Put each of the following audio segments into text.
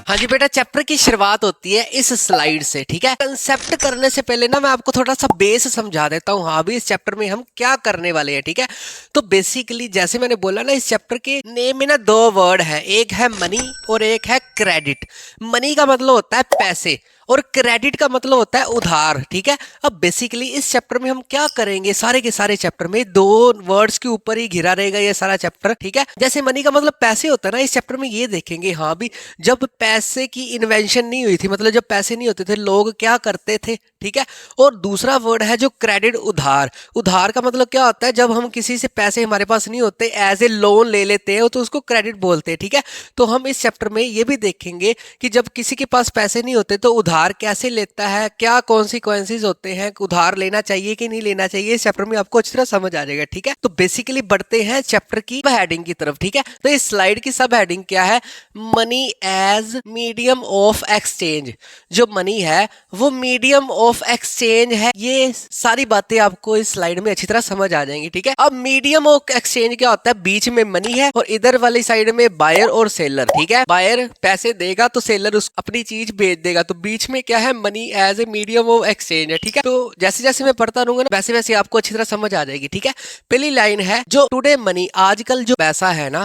हाँ जी बेटा, चैप्टर की शुरुआत होती है इस स्लाइड से। ठीक है, कंसेप्ट करने से पहले ना मैं आपको थोड़ा सा बेस समझा देता हूँ। हाँ भी इस चैप्टर में हम क्या करने वाले हैं। ठीक है, तो बेसिकली जैसे मैंने बोला ना, इस चैप्टर के नेम में ना दो वर्ड है, एक है मनी और एक है क्रेडिट। मनी का मतलब होता है पैसे और क्रेडिट का मतलब होता है उधार। ठीक है, अब बेसिकली इस चैप्टर में हम क्या करेंगे, सारे के सारे चैप्टर में दो वर्ड्स के ऊपर ही घिरा रहेगा ये सारा चैप्टर। ठीक है, जैसे मनी का मतलब पैसे होता है ना, इस चैप्टर में ये देखेंगे हाँ भी जब पैसे की इन्वेंशन नहीं हुई थी, मतलब जब पैसे नहीं होते थे लोग क्या करते थे। ठीक है, और दूसरा वर्ड है जो क्रेडिट, उधार। उधार का मतलब क्या होता है, जब हम किसी से पैसे हमारे पास नहीं होते एज ए लोन ले लेते हैं तो उसको क्रेडिट बोलते हैं। ठीक है, तो हम इस चैप्टर में ये भी देखेंगे कि जब किसी के पास पैसे नहीं होते तो उधार कैसे लेता है, क्या कॉन्सिक्वेंसेज होते हैं, उधार लेना चाहिए कि नहीं लेना चाहिए, इस चैप्टर में आपको अच्छी तरह समझ आ जाएगा। ठीक है, तो बेसिकली बढ़ते हैं चैप्टर की सब हेडिंग की तरफ। ठीक है, तो इस स्लाइड की सब हेडिंग क्या है, money as medium of exchange. जो मनी है वो मीडियम ऑफ एक्सचेंज है, ये सारी बातें आपको इस स्लाइड में अच्छी तरह समझ आ जाएंगी। ठीक है, अब मीडियम ऑफ एक्सचेंज क्या होता है, बीच में मनी है और इधर वाली साइड में बायर और सेलर। ठीक है, बायर पैसे देगा तो सेलर उस अपनी चीज बेच देगा, तो बीच में क्या है, money as a medium of exchange है। ठीक है, तो जैसे जैसे मैं पढ़ता रहूंगा ना वैसे वैसे आपको अच्छी तरह समझ आ जाएगी। ठीक है, पहली लाइन है जो टुडे मनी, आजकल जो पैसा है ना,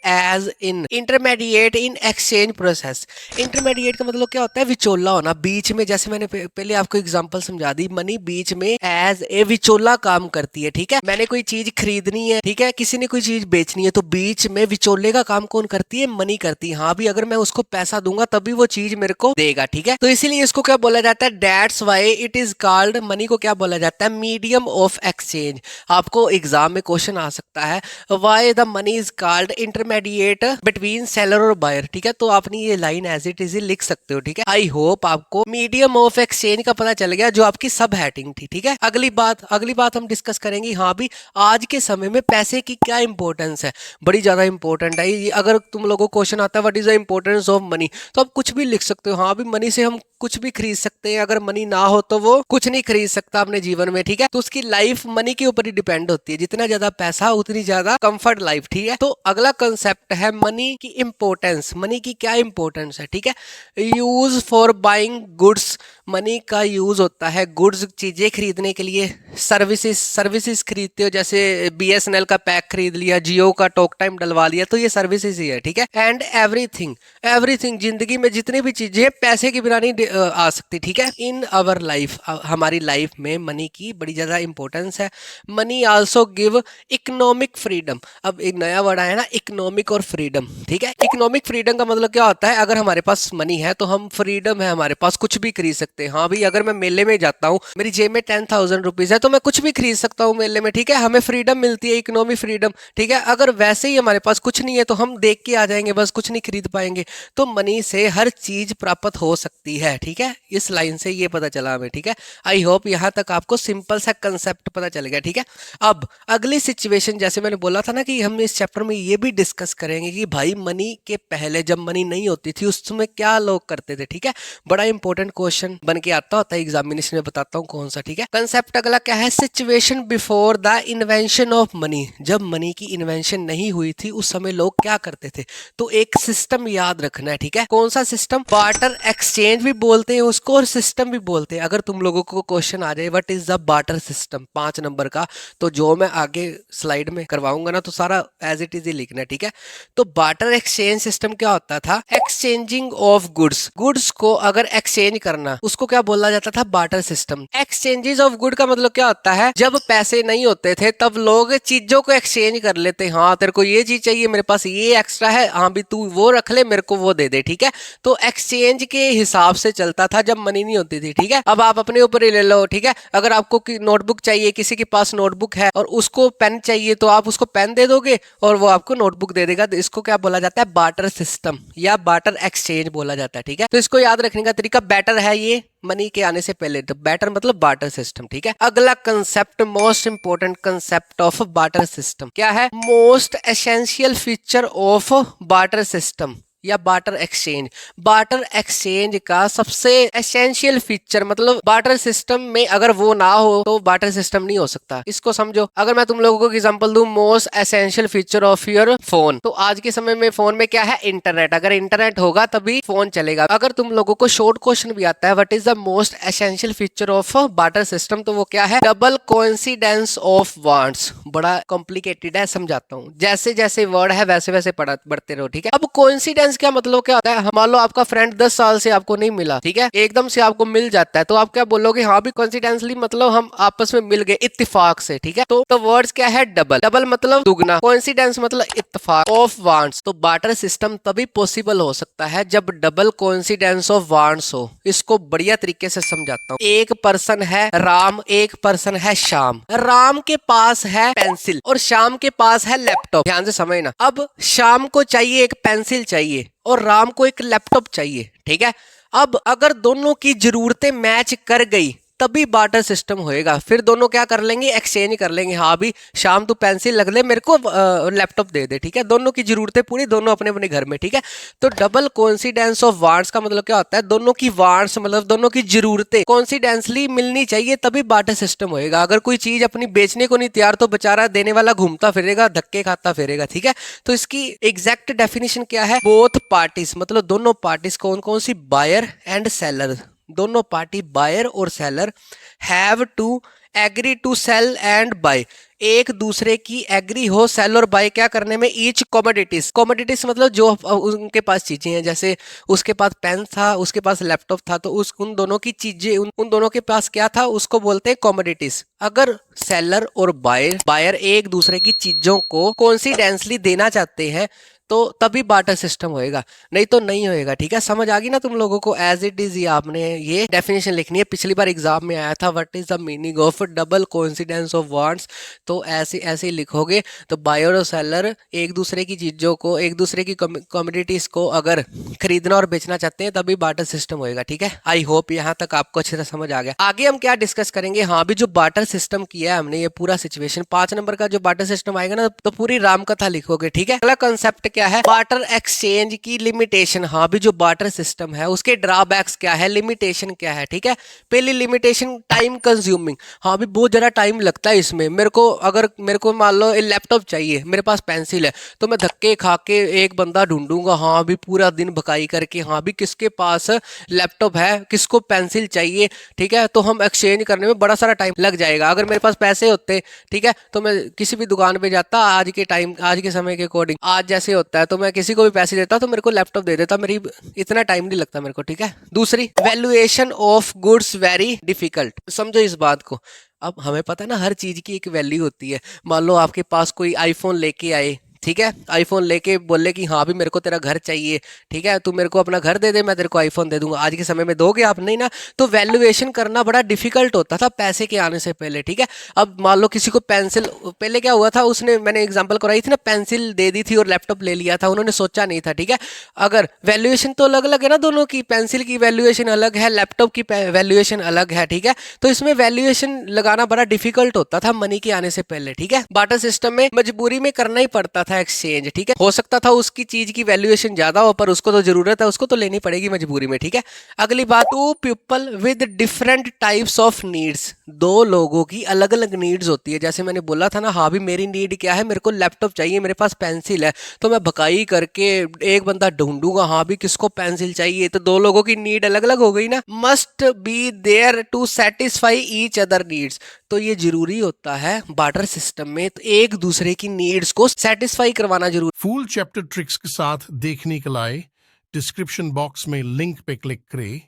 as in intermediate in exchange process. Intermediate का मतलब क्या होता है, विचोला होना, बीच में। जैसे मैंने पहले आपको एग्जांपल समझा दी, मनी बीच में एज ए विचोला काम करती है। ठीक है, मैंने कोई चीज खरीदनी है, ठीक है, किसी ने कोई चीज बेचनी है, तो बीच में विचोले का काम कौन करती है, मनी करती है। हाँ भी अगर मैं उसको पैसा दूंगा तभी वो चीज मेरे को देगा। ठीक है, तो इसीलिए इसको क्या बोला जाता है, that's why it is called, money को क्या बोला जाता है, मीडियम ऑफ एक्सचेंज। आपको एग्जाम में क्वेश्चन आ सकता है, why the money is called intermediate between seller और बायर। ठीक है, तो आपने ये लाइन एज इट इज लिख सकते हो। ठीक है, आई होप आपको मीडियम ऑफ एक्सचेंज का पता चल गया, जो आपकी सब हेडिंग थी। ठीक है, अगली बात हम डिस्कस करेंगे। हाँ भी आज के समय में पैसे की क्या इंपॉर्टेंस है, बड़ी ज्यादा इंपॉर्टेंट है ये। अगर तुम लोगों को क्वेश्चन आता है what is the importance of money, तो आप कुछ भी लिख सकते हो। हाँ भी मनी से हम कुछ भी खरीद सकते हैं, अगर मनी ना हो तो वो कुछ नहीं खरीद सकता अपने जीवन में। ठीक है, तो उसकी लाइफ मनी के ऊपर ही डिपेंड होती है, जितना ज्यादा पैसा उतनी ज्यादा कंफर्ट लाइफ। ठीक है, तो अगला कंसेप्ट है मनी की इंपॉर्टेंस। मनी की क्या इंपॉर्टेंस है, ठीक है, use for buying goods. Money का यूज होता है गुड्स, चीजें खरीदने के लिए। सर्विसेज खरीदते हो, जैसे BSNL का पैक खरीद लिया, जियो का टॉक टाइम डलवा लिया, तो ये सर्विसेज ही है। ठीक है, एंड एवरीथिंग जिंदगी में जितनी भी चीजें पैसे के बिना नहीं आ सकती। ठीक है, इन आवर लाइफ, हमारी लाइफ में मनी की बड़ी ज्यादा इंपॉर्टेंस है। Money also give economic freedom. अब एक नया वर्ड आया ना, इकोनॉमिक और फ्रीडम। ठीक है, इकोनॉमिक फ्रीडम का मतलब क्या होता है, अगर हमारे पास मनी है तो हम फ्रीडम है, हमारे पास कुछ भी खरीद सकते हैं। हाँ भाई, अगर मैं मेले में जाता हूँ, मेरी जेब में 10,000 रुपीज है, तो मैं कुछ भी खरीद सकता हूँ मेले में। ठीक है, हमें फ्रीडम मिलती है, इकोनॉमिक फ्रीडम। ठीक है, अगर वैसे ही हमारे पास कुछ नहीं है तो हम देख के आ जाएंगे, बस कुछ नहीं खरीद पाएंगे। तो मनी से हर चीज प्राप्त हो सकती है। ठीक है, इस लाइन से ये पता चला हमें। ठीक है, आई होप यहाँ तक आपको सिंपल सा कंसेप्ट पता चल गया। ठीक है, अब अगली सिचुएशन, जैसे मैंने बोला था ना कि हम इस चैप्टर में ये भी डिस्कस करेंगे कि भाई मनी के पहले जब मनी नहीं होती थी उस समय क्या लोग करते थे। ठीक है, बड़ा इंपॉर्टेंट क्वेश्चन बन के आता होता है एग्जामिनेशन में, बताता हूँ कौन सा। ठीक है, कंसेप्ट अगला क्या है, situation before the invention of money. जब मनी की इन्वेंशन नहीं हुई थी उस समय लोग क्या करते थे, तो एक सिस्टम याद रखना है। ठीक है, कौन सा सिस्टम, बार्टर एक्सचेंज भी बोलते हैं उसको और सिस्टम भी बोलते हैं। अगर तुम लोगों को क्वेश्चन आ जाए what is the barter system 5 number का, तो जो मैं आगे स्लाइड में करवाऊंगा ना तो सारा एज इट इज ही लिखना है। ठीक है, तो बार्टर एक्सचेंज सिस्टम क्या होता था, एक्सचेंजिंग ऑफ गुड्स को अगर एक्सचेंज करना उसको क्या बोला जाता था, barter system. Exchanges of good का मतलब क्या होता है, जब पैसे नहीं होते थे तब लोग चीजों को एक्सचेंज कर लेते। हाँ तेरे को ये चीज चाहिए, मेरे पास ये एक्स्ट्रा है, हाँ भी तू वो रख ले, मेरे को वो दे दे। ठीक है, तो एक्सचेंज के हिसाब से चलता था जब मनी नहीं होती थी। ठीक है, अब आप अपने ऊपर ही ले लो। ठीक है, अगर आपको नोटबुक चाहिए, किसी के पास नोटबुक है और उसको पेन चाहिए, तो आप उसको पेन दे दोगे और वो आपको नोटबुक दे देगा। तो इसको क्या बोला जाता है, बार्टर सिस्टम या बार्टर एक्सचेंज बोला जाता है। ठीक है, तो इसको याद रखने का तरीका, बेटर है ये मनी के आने से पहले, तो बैटर मतलब बार्टर सिस्टम। ठीक है, अगला concept, most important concept of barter system क्या है, most essential feature of barter system या बार्टर एक्सचेंज। बार्टर एक्सचेंज का सबसे एसेंशियल फीचर, मतलब बार्टर सिस्टम में अगर वो ना हो तो बार्टर सिस्टम नहीं हो सकता। इसको समझो, अगर मैं तुम लोगों को एग्जांपल दूं, most essential feature of your phone, तो आज के समय में फोन में क्या है? इंटरनेट। अगर इंटरनेट होगा तभी फोन चलेगा। अगर तुम लोगों को शॉर्ट क्वेश्चन भी आता है what is the most essential feature of barter system, तो वो क्या है? Double coincidence of wants. बड़ा कॉम्प्लिकेटेड है, समझाता हूँ। जैसे जैसे वर्ड है वैसे वैसे बढ़ते रहो, ठीक है। अब कोइंसिडेंस क्या मतलब क्या होता है? मान लो आपका फ्रेंड 10 साल से आपको नहीं मिला, ठीक है, एकदम से आपको मिल जाता है, तो आप क्या बोलोगे? हाँ भी कोइंसिडेंटली, मतलब हम आपस में मिल गए इत्तेफाक से, ठीक है। तो वर्ड्स क्या है? डबल। डबल मतलब दुगना, कोइंसिडेंस मतलब इत्तेफाक, ऑफ वांट्स। तो बार्टर सिस्टम तभी पॉसिबल हो सकता है जब डबल कोइंसिडेंस ऑफ वांट्स हो। इसको बढ़िया तरीके से समझाता हूँ। एक पर्सन है राम, एक पर्सन है श्याम। राम के पास है पेंसिल और श्याम के पास है लैपटॉप। ध्यान से समझना। अब श्याम को चाहिए एक पेंसिल चाहिए और राम को एक लैपटॉप चाहिए, ठीक है। अब अगर दोनों की जरूरतें मैच कर गई तभी बार्टर सिस्टम होएगा। फिर दोनों क्या कर लेंगे? एक्सचेंज कर लेंगे। हाँ भी शाम तू पेंसिल लग ले, मेरे को लैपटॉप दे दे, ठीक है। दोनों की जरूरतें पूरी, दोनों अपने अपने घर में, ठीक है। तो डबल कोइंसिडेंस ऑफ वांट्स का मतलब क्या होता है? दोनों की वांट्स मतलब दोनों की जरूरतें कोइंसिडेंसली मिलनी चाहिए तभी बार्टर सिस्टम होएगा। अगर कोई चीज अपनी बेचने को नहीं तैयार तो बेचारा देने वाला घूमता फिरेगा, धक्के खाता फिरेगा, ठीक है। तो इसकी एग्जैक्ट डेफिनेशन क्या है? बोथ पार्टीज, मतलब दोनों पार्टीज कौन कौन सी? Buyer and seller. दोनों पार्टी बायर और seller have to agree to sell and buy. एक दूसरे की एग्री हो सेल और बाय क्या करने में? Each commodities. कॉमोडिटीज मतलब जो उनके पास चीजें हैं, जैसे उसके पास पेन था, उसके पास लैपटॉप था, तो उन दोनों की चीजें उन दोनों के पास क्या था? उसको बोलते हैं कॉमोडिटीज। अगर सेलर और बायर एक दूसरे की चीजों को कोइंसिडेंटली देना चाहते हैं तो तभी बार्टर सिस्टम होएगा, नहीं तो नहीं होएगा, ठीक है। समझ आ गई ना तुम लोगों को? एज इट इज, ये आपने ये डेफिनेशन लिखनी है। पिछली बार एग्जाम में आया था what is the meaning of double coincidence of wants, तो ऐसे ऐसे ही लिखोगे। तो बायर और सेलर एक दूसरे की चीजों को, एक दूसरे की कम्युनिटीज को अगर खरीदना और बेचना चाहते हैं तभी बार्टर सिस्टम होएगा, ठीक है। आई होप यहाँ तक आपको अच्छे से समझ आ गया। आगे हम क्या डिस्कस करेंगे? हाँ भी जो बार्टर सिस्टम किया है हमने, ये पूरा सिचुएशन 5 नंबर का जो बार्टर सिस्टम आएगा ना, तो पूरी राम कथा लिखोगे, ठीक है। अगला कंसेप्ट क्या है? बार्टर एक्सचेंज की लिमिटेशन। हाँ भी जो बार्टर सिस्टम है उसके ड्रॉबैक्स क्या है, लिमिटेशन क्या है, ठीक है। पहली लिमिटेशन टाइम कंज्यूमिंग। हाँ भी बहुत ज्यादा टाइम लगता है इसमें। मेरे को मान लो लैपटॉप चाहिए, मेरे पास पेंसिल है, तो मैं धक्के खा के एक बंदा ढूंढूंगा, हाँ भी पूरा दिन भकाई करके, हाँ भी किसके पास लैपटॉप है, किसको पेंसिल चाहिए, ठीक है। तो हम एक्सचेंज करने में बड़ा सारा टाइम लग जाएगा। अगर मेरे पास पैसे होते, ठीक है, तो मैं किसी भी दुकान पे जाता, आज के टाइम, आज के समय के अकॉर्डिंग, आज जैसे होता है, तो मैं किसी को भी पैसे देता तो मेरे को लैपटॉप दे देता, मेरी इतना टाइम नहीं लगता मेरे को, ठीक है। दूसरी, valuation of goods very difficult. समझो इस बात को। अब हमें पता है ना हर चीज की एक वैल्यू होती है। मान लो आपके पास कोई आईफोन लेके आए, ठीक है, आईफोन लेके बोले कि हाँ भी मेरे को तेरा घर चाहिए, ठीक है, तू मेरे को अपना घर दे दे, मैं तेरे को आईफोन दे दूंगा। आज के समय में दोगे आप? नहीं ना। तो वैल्यूएशन करना बड़ा डिफिकल्ट होता था पैसे के आने से पहले, ठीक है। अब मान लो किसी को पेंसिल, पहले क्या हुआ था, उसने, मैंने एग्जांपल कराई थी ना, पेंसिल दे दी थी और लैपटॉप ले लिया था, उन्होंने सोचा नहीं था, ठीक है। अगर वैल्यूएशन तो अलग अलग है ना दोनों की, पेंसिल की वैल्यूएशन अलग है, लैपटॉप की वैल्यूएशन अलग है, ठीक है। तो इसमें वैल्यूएशन लगाना बड़ा डिफिकल्ट होता था मनी के आने से पहले, ठीक है। बार्टर सिस्टम में मजबूरी में करना ही पड़ता था एक्सचेंज, ठीक है। हो सकता था उसकी चीज की वैल्यूएशन ज्यादा हो, पर उसको तो जरूरत है, उसको तो लेनी पड़ेगी मजबूरी में, ठीक है। अगली बात, two people with different types of needs. दो लोगों की अलग अलग नीड्स होती है। जैसे मैंने बोला था ना, हाँ भी मेरी नीड क्या है, मेरे को लैपटॉप चाहिए, मेरे पास पेंसिल है, तो मैं भकाई करके एक बंदा ढूंढूंगा, हाँ भी किसको पेंसिल चाहिए, तो दो लोगों की नीड अलग अलग हो गई ना। Must be there to satisfy each other needs. तो ये जरूरी होता है बार्टर सिस्टम में, तो एक दूसरे की नीड्स को सेटिस्फाई करवाना जरूरी। फुल चैप्टर ट्रिक्स के साथ देखने के लिए डिस्क्रिप्शन बॉक्स में लिंक पे क्लिक करें